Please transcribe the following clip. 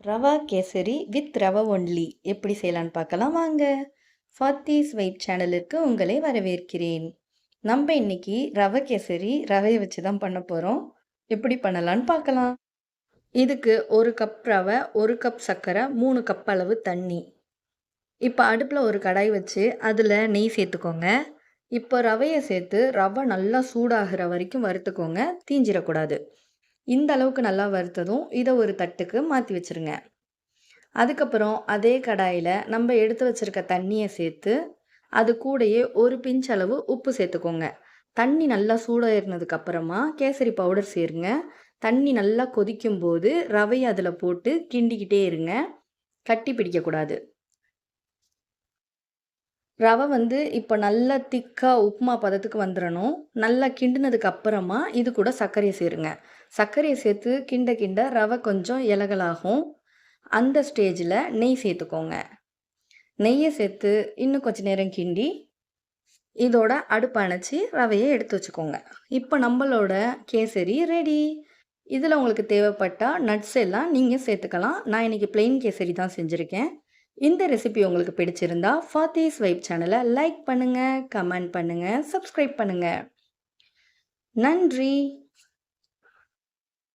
Rava kesari with rava only எப்படி செய்யலான்னு பார்க்கலாம் வாங்க. ஃபாத்திஸ் வைப் சேனலுக்கு உங்களை வரவேற்கிறேன். நம்ம இன்னைக்கு ரவை கேசரி ரவையை வச்சு தான் பண்ண போகிறோம். எப்படி பண்ணலான்னு பார்க்கலாம். இதுக்கு 1 கப் ரவை, 1 கப் சர்க்கரை, 3 கப் அளவு தண்ணி. இப்போ அடுப்பில் ஒரு கடாய் வச்சு அதில் நெய் சேர்த்துக்கோங்க. இப்போ ரவையை சேர்த்து ரவை நல்லா சூடாகிற வரைக்கும் வறுத்துக்கோங்க, தீஞ்சிடக்கூடாது. இந்த அளவுக்கு நல்லா வறுத்ததும் இதை ஒரு தட்டுக்கு மாற்றி வச்சுருங்க. அதுக்கப்புறம் அதே கடாயில் நம்ம எடுத்து வச்சுருக்க தண்ணியை சேர்த்து அது கூடயே ஒரு பிஞ்ச் அளவு உப்பு சேர்த்துக்கோங்க. தண்ணி நல்லா சூடாயிருந்ததுக்கப்புறமா கேசரி பவுடர் சேருங்க. தண்ணி நல்லா கொதிக்கும் போது ரவையை அதில் போட்டு கிண்டிக்கிட்டே இருங்க, கட்டி பிடிக்கக்கூடாது. ரவை இப்போ நல்லா திக்காக உப்புமா பதத்துக்கு வந்துடணும். நல்லா கிண்டினதுக்கு அப்புறமா இது கூட சர்க்கரையை சேருங்க. சர்க்கரையை சேர்த்து கிண்ட கிண்ட ரவை கொஞ்சம் இலகலாகும். அந்த ஸ்டேஜில் நெய் சேர்த்துக்கோங்க. நெய்யை சேர்த்து இன்னும் கொஞ்சம் நேரம் கிண்டி இதோட அடுப்பு அணைச்சி ரவையை எடுத்து வச்சுக்கோங்க. இப்போ நம்மளோட கேசரி ரெடி. இதில் உங்களுக்கு தேவைப்பட்டால் நட்ஸ் எல்லாம் நீங்கள் சேர்த்துக்கலாம். நான் இன்றைக்கி பிளெயின் கேசரி தான் செஞ்சுருக்கேன். இந்த ரெசிபி உங்களுக்கு பிடிச்சிருந்தா ஃபாத்திஸ் வைப் சேனலை லைக் பண்ணுங்கள், கமெண்ட் பண்ணுங்கள், சப்ஸ்கிரைப் பண்ணுங்கள். நன்றி.